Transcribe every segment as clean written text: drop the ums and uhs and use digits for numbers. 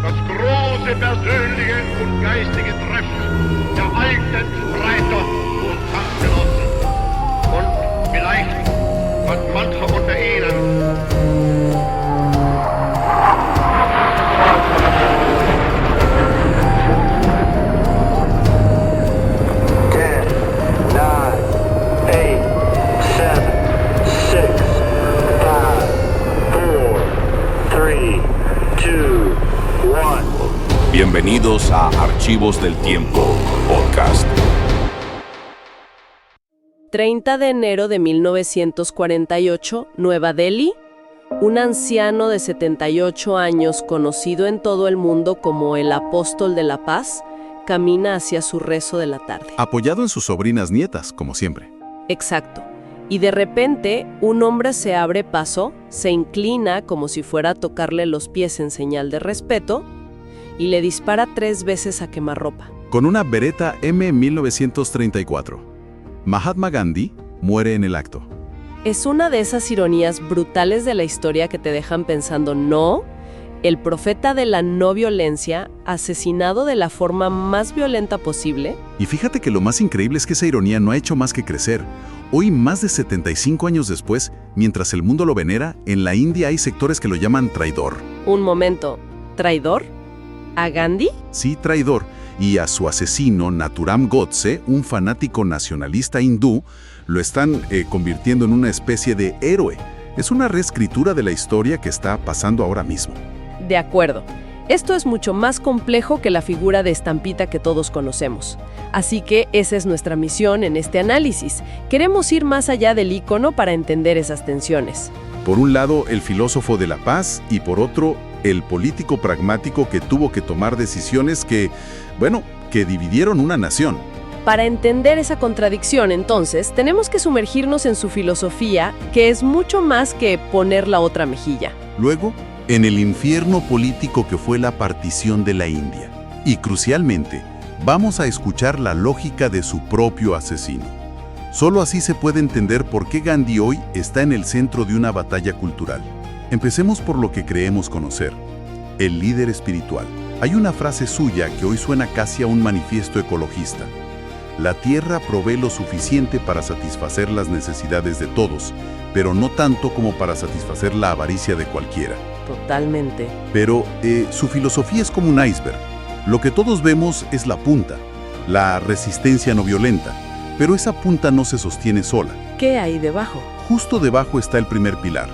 Das große persönliche und geistige Treffen der alten Streiter und Kampfgenossen. Und vielleicht hat mancher unter ihnen Bienvenidos a Archivos del Tiempo, podcast. 30 de enero de 1948, Nueva Delhi. Un anciano de 78 años, conocido en todo el mundo como el Apóstol de la Paz, camina hacia su rezo de la tarde. Apoyado en sus sobrinas nietas, como siempre. Exacto. Y de repente, un hombre se abre paso, se inclina como si fuera a tocarle los pies en señal de respeto, y le dispara 3 veces a quemarropa. Con una Beretta M1934. Mahatma Gandhi muere en el acto. Es una de esas ironías brutales de la historia que te dejan pensando, no, el profeta de la no violencia, asesinado de la forma más violenta posible. Y fíjate que lo más increíble es que esa ironía no ha hecho más que crecer. Hoy, más de 75 años después, mientras el mundo lo venera, en la India hay sectores que lo llaman traidor. Un momento, ¿traidor? ¿A Gandhi? Sí, traidor. Y a su asesino, Nathuram Godse, un fanático nacionalista hindú, lo están convirtiendo en una especie de héroe. Es una reescritura de la historia que está pasando ahora mismo. De acuerdo. Esto es mucho más complejo que la figura de estampita que todos conocemos. Así que esa es nuestra misión en este análisis. Queremos ir más allá del ícono para entender esas tensiones. Por un lado, el filósofo de la paz y por otro, el político pragmático que tuvo que tomar decisiones que dividieron una nación. Para entender esa contradicción, entonces, tenemos que sumergirnos en su filosofía, que es mucho más que poner la otra mejilla. Luego, en el infierno político que fue la partición de la India. Y crucialmente, vamos a escuchar la lógica de su propio asesino. Solo así se puede entender por qué Gandhi hoy está en el centro de una batalla cultural. Empecemos por lo que creemos conocer, el líder espiritual. Hay una frase suya que hoy suena casi a un manifiesto ecologista. La tierra provee lo suficiente para satisfacer las necesidades de todos, pero no tanto como para satisfacer la avaricia de cualquiera. Totalmente. Pero su filosofía es como un iceberg. Lo que todos vemos es la punta, la resistencia no violenta, pero esa punta no se sostiene sola. ¿Qué hay debajo? Justo debajo está el primer pilar,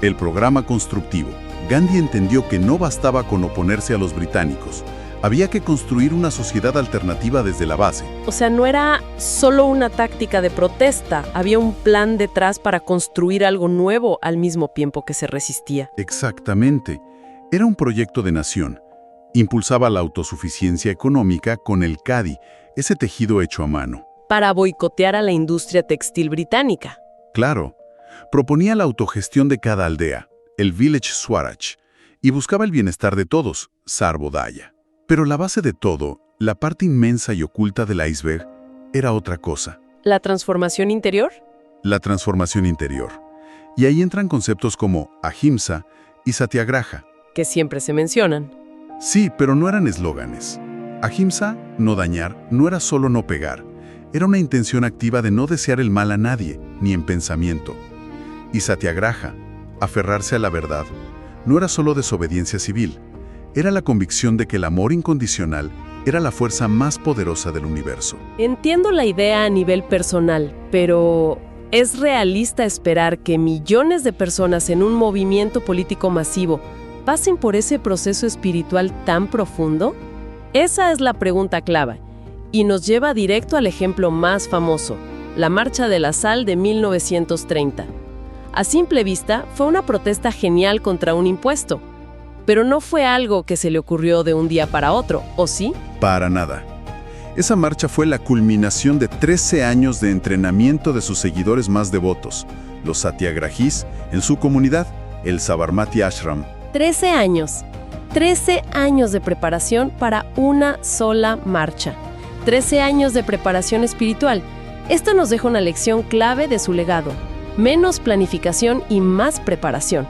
el programa constructivo. Gandhi entendió que no bastaba con oponerse a los británicos. Había que construir una sociedad alternativa desde la base. O sea, no era solo una táctica de protesta, había un plan detrás para construir algo nuevo al mismo tiempo que se resistía. Exactamente. Era un proyecto de nación. Impulsaba la autosuficiencia económica con el khadi, ese tejido hecho a mano. Para boicotear a la industria textil británica. Claro. Proponía la autogestión de cada aldea, el Village Swaraj, y buscaba el bienestar de todos, Sarvodaya. Pero la base de todo, la parte inmensa y oculta del iceberg, era otra cosa. ¿La transformación interior? La transformación interior. Y ahí entran conceptos como ahimsa y satyagraha. Que siempre se mencionan. Sí, pero no eran eslóganes. Ahimsa, no dañar, no era solo no pegar. Era una intención activa de no desear el mal a nadie, ni en pensamiento. Y satyagraha, aferrarse a la verdad, no era solo desobediencia civil. Era la convicción de que el amor incondicional era la fuerza más poderosa del universo. Entiendo la idea a nivel personal, pero ¿es realista esperar que millones de personas en un movimiento político masivo pasen por ese proceso espiritual tan profundo? Esa es la pregunta clave, y nos lleva directo al ejemplo más famoso, la Marcha de la Sal de 1930. A simple vista, fue una protesta genial contra un impuesto. Pero no fue algo que se le ocurrió de un día para otro, ¿o sí? Para nada. Esa marcha fue la culminación de 13 años de entrenamiento de sus seguidores más devotos, los satyagrahis, en su comunidad, el Sabarmati Ashram. 13 años. 13 años de preparación para una sola marcha. 13 años de preparación espiritual. Esto nos deja una lección clave de su legado. Menos planificación y más preparación.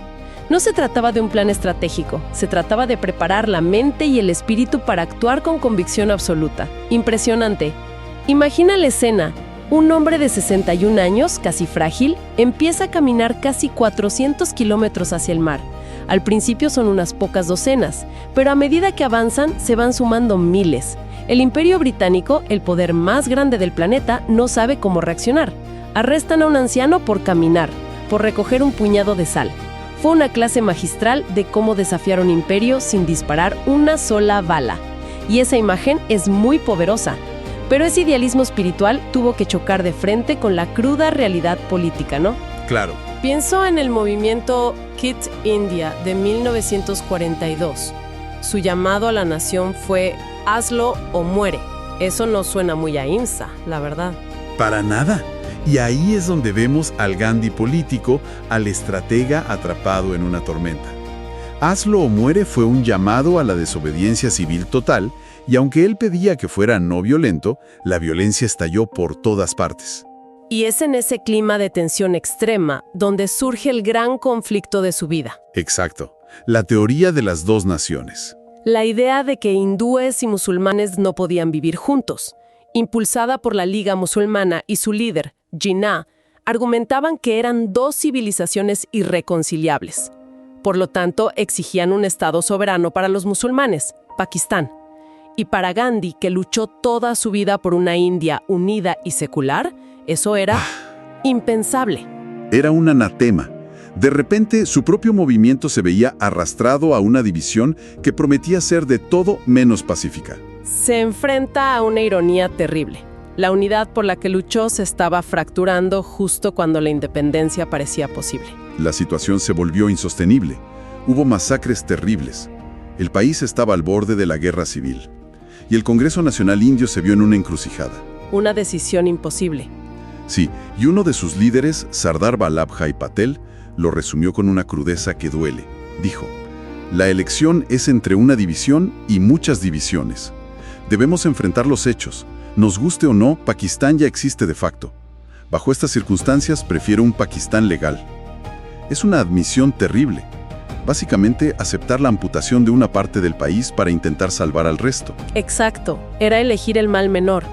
No se trataba de un plan estratégico, se trataba de preparar la mente y el espíritu para actuar con convicción absoluta. Impresionante. Imagina la escena. Un hombre de 61 años, casi frágil, empieza a caminar casi 400 kilómetros hacia el mar. Al principio son unas pocas docenas, pero a medida que avanzan se van sumando miles. El Imperio Británico, el poder más grande del planeta, no sabe cómo reaccionar. Arrestan a un anciano por caminar, por recoger un puñado de sal. Fue una clase magistral de cómo desafiar un imperio sin disparar una sola bala. Y esa imagen es muy poderosa. Pero ese idealismo espiritual tuvo que chocar de frente con la cruda realidad política, ¿no? Claro. Pienso en el movimiento Quit India de 1942. Su llamado a la nación fue hazlo o muere. Eso no suena muy a IMSA, la verdad. Para nada. Y ahí es donde vemos al Gandhi político, al estratega atrapado en una tormenta. Hazlo o muere fue un llamado a la desobediencia civil total, y aunque él pedía que fuera no violento, la violencia estalló por todas partes. Y es en ese clima de tensión extrema donde surge el gran conflicto de su vida. Exacto. La teoría de las dos naciones. La idea de que hindúes y musulmanes no podían vivir juntos. Impulsada por la Liga Musulmana y su líder, Jinnah, argumentaban que eran dos civilizaciones irreconciliables. Por lo tanto, exigían un estado soberano para los musulmanes, Pakistán. Y para Gandhi, que luchó toda su vida por una India unida y secular, eso era impensable. Era un anatema. De repente, su propio movimiento se veía arrastrado a una división que prometía ser de todo menos pacífica. Se enfrenta a una ironía terrible. La unidad por la que luchó se estaba fracturando justo cuando la independencia parecía posible. La situación se volvió insostenible. Hubo masacres terribles. El país estaba al borde de la guerra civil. Y el Congreso Nacional Indio se vio en una encrucijada. Una decisión imposible. Sí, y uno de sus líderes, Sardar Vallabhbhai Patel, lo resumió con una crudeza que duele. Dijo, la elección es entre una división y muchas divisiones. Debemos enfrentar los hechos. Nos guste o no, Pakistán ya existe de facto. Bajo estas circunstancias, prefiero un Pakistán legal. Es una admisión terrible. Básicamente, aceptar la amputación de una parte del país para intentar salvar al resto. Exacto, era elegir el mal menor.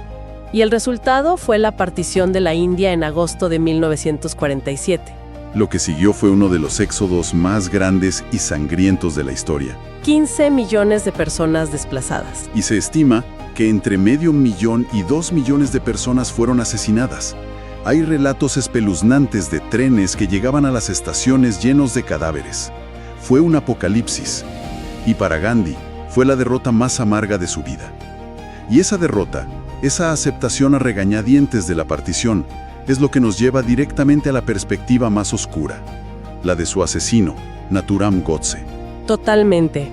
Y el resultado fue la partición de la India en agosto de 1947. Lo que siguió fue uno de los éxodos más grandes y sangrientos de la historia. 15 millones de personas desplazadas. Y se estima que entre 500,000 y 2 millones de personas fueron asesinadas. Hay relatos espeluznantes de trenes que llegaban a las estaciones llenos de cadáveres. Fue un apocalipsis. Y para Gandhi, fue la derrota más amarga de su vida. Y esa derrota, esa aceptación a regañadientes de la partición, es lo que nos lleva directamente a la perspectiva más oscura, la de su asesino, Nathuram Godse. Totalmente.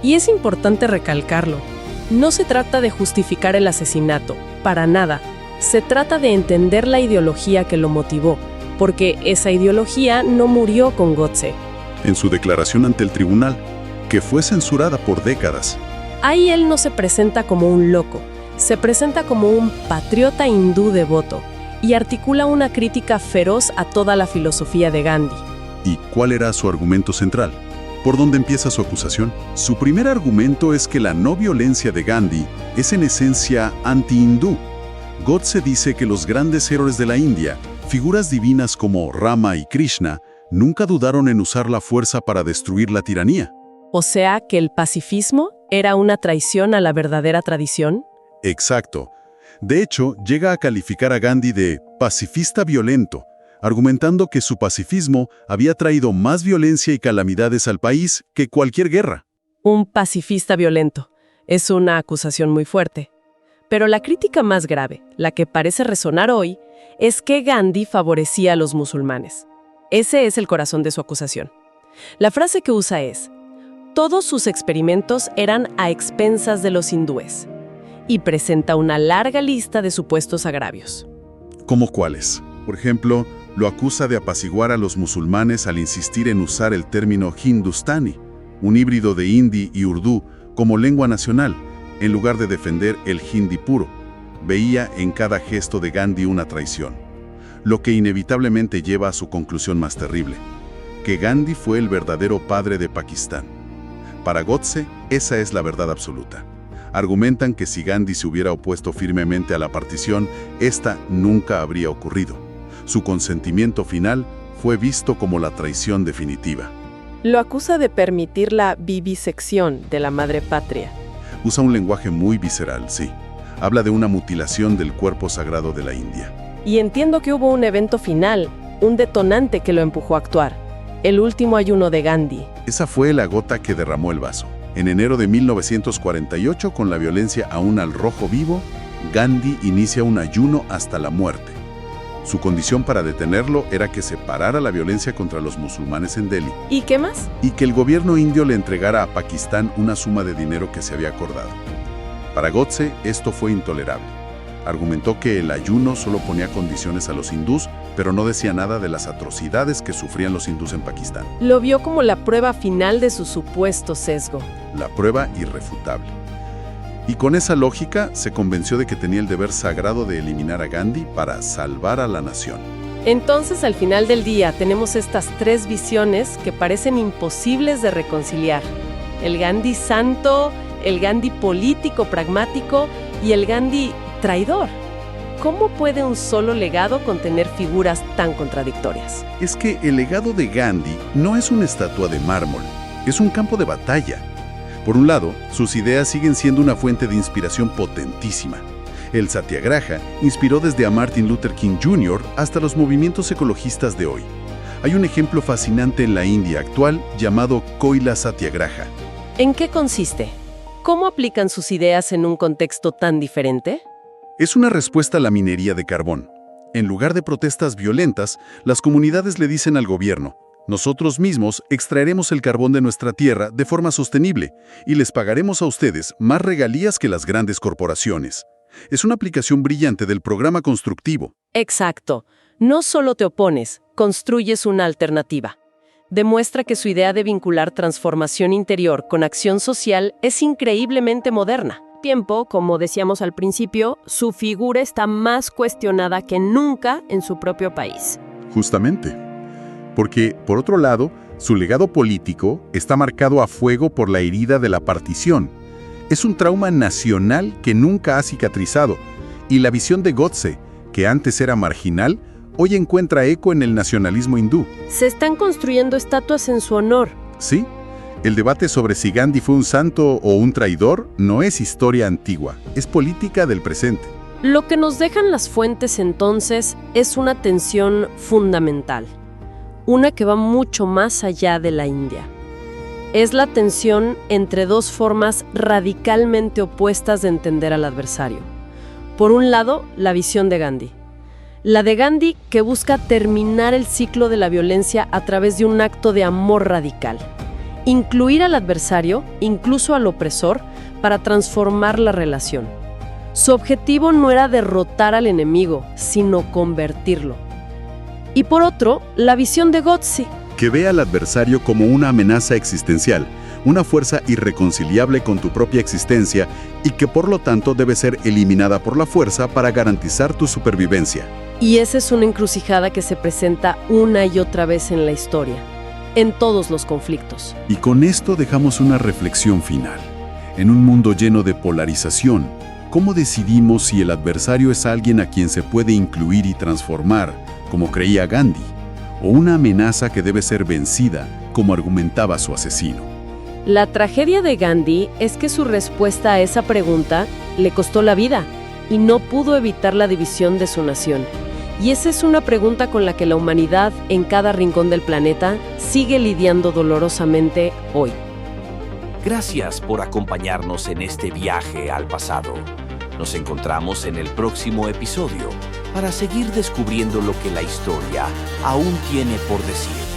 Y es importante recalcarlo. No se trata de justificar el asesinato, para nada. Se trata de entender la ideología que lo motivó, porque esa ideología no murió con Godse. En su declaración ante el tribunal, que fue censurada por décadas. Ahí él no se presenta como un loco, se presenta como un patriota hindú devoto y articula una crítica feroz a toda la filosofía de Gandhi. ¿Y cuál era su argumento central? ¿Por dónde empieza su acusación? Su primer argumento es que la no violencia de Gandhi es en esencia anti-hindú. Godse dice que los grandes héroes de la India, figuras divinas como Rama y Krishna, nunca dudaron en usar la fuerza para destruir la tiranía. O sea, que el pacifismo era una traición a la verdadera tradición. Exacto. De hecho, llega a calificar a Gandhi de pacifista violento, argumentando que su pacifismo había traído más violencia y calamidades al país que cualquier guerra. Un pacifista violento. Es una acusación muy fuerte. Pero la crítica más grave, la que parece resonar hoy, es que Gandhi favorecía a los musulmanes. Ese es el corazón de su acusación. La frase que usa es: todos sus experimentos eran a expensas de los hindúes. Y presenta una larga lista de supuestos agravios. ¿Cómo cuáles? Por ejemplo, lo acusa de apaciguar a los musulmanes al insistir en usar el término hindustani, un híbrido de hindi y urdú, como lengua nacional, en lugar de defender el hindi puro. Veía en cada gesto de Gandhi una traición, lo que inevitablemente lleva a su conclusión más terrible. que Gandhi fue el verdadero padre de Pakistán. Para Godse, esa es la verdad absoluta. Argumentan que si Gandhi se hubiera opuesto firmemente a la partición, esta nunca habría ocurrido. Su consentimiento final fue visto como la traición definitiva. Lo acusa de permitir la vivisección de la madre patria. Usa un lenguaje muy visceral, sí. Habla de una mutilación del cuerpo sagrado de la India. Y entiendo que hubo un evento final, un detonante que lo empujó a actuar. El último ayuno de Gandhi. Esa fue la gota que derramó el vaso. En enero de 1948, con la violencia aún al rojo vivo, Gandhi inicia un ayuno hasta la muerte. Su condición para detenerlo era que se parara la violencia contra los musulmanes en Delhi. ¿Y qué más? Y que el gobierno indio le entregara a Pakistán una suma de dinero que se había acordado. Para Godse, esto fue intolerable. Argumentó que el ayuno solo ponía condiciones a los hindús, pero no decía nada de las atrocidades que sufrían los hindús en Pakistán. Lo vio como la prueba final de su supuesto sesgo. La prueba irrefutable. Y con esa lógica se convenció de que tenía el deber sagrado de eliminar a Gandhi para salvar a la nación. Entonces, al final del día, tenemos estas tres visiones que parecen imposibles de reconciliar. El Gandhi santo, el Gandhi político pragmático y el Gandhi traidor. ¿Cómo puede un solo legado contener figuras tan contradictorias? Es que el legado de Gandhi no es una estatua de mármol, es un campo de batalla. Por un lado, sus ideas siguen siendo una fuente de inspiración potentísima. El Satyagraha inspiró desde a Martin Luther King Jr. hasta los movimientos ecologistas de hoy. Hay un ejemplo fascinante en la India actual llamado Koila Satyagraha. ¿En qué consiste? ¿Cómo aplican sus ideas en un contexto tan diferente? Es una respuesta a la minería de carbón. En lugar de protestas violentas, las comunidades le dicen al gobierno: nosotros mismos extraeremos el carbón de nuestra tierra de forma sostenible y les pagaremos a ustedes más regalías que las grandes corporaciones. Es una aplicación brillante del programa constructivo. Exacto. No solo te opones, construyes una alternativa. Demuestra que su idea de vincular transformación interior con acción social es increíblemente moderna. Tiempo, como decíamos al principio, su figura está más cuestionada que nunca en su propio país. Justamente. Porque, por otro lado, su legado político está marcado a fuego por la herida de la partición. Es un trauma nacional que nunca ha cicatrizado, y la visión de Godse, que antes era marginal, hoy encuentra eco en el nacionalismo hindú. Se están construyendo estatuas en su honor. Sí, el debate sobre si Gandhi fue un santo o un traidor no es historia antigua, es política del presente. Lo que nos dejan las fuentes entonces es una tensión fundamental. Una que va mucho más allá de la India. Es la tensión entre dos formas radicalmente opuestas de entender al adversario. Por un lado, la visión de Gandhi. La de Gandhi que busca terminar el ciclo de la violencia a través de un acto de amor radical. Incluir al adversario, incluso al opresor, para transformar la relación. Su objetivo no era derrotar al enemigo, sino convertirlo. Y por otro, la visión de Godse, que ve al adversario como una amenaza existencial, una fuerza irreconciliable con tu propia existencia y que por lo tanto debe ser eliminada por la fuerza para garantizar tu supervivencia. Y esa es una encrucijada que se presenta una y otra vez en la historia, en todos los conflictos. Y con esto dejamos una reflexión final. En un mundo lleno de polarización, ¿cómo decidimos si el adversario es alguien a quien se puede incluir y transformar, como creía Gandhi, o una amenaza que debe ser vencida, como argumentaba su asesino? La tragedia de Gandhi es que su respuesta a esa pregunta le costó la vida y no pudo evitar la división de su nación. Y esa es una pregunta con la que la humanidad, en cada rincón del planeta, sigue lidiando dolorosamente hoy. Gracias por acompañarnos en este viaje al pasado. Nos encontramos en el próximo episodio para seguir descubriendo lo que la historia aún tiene por decir.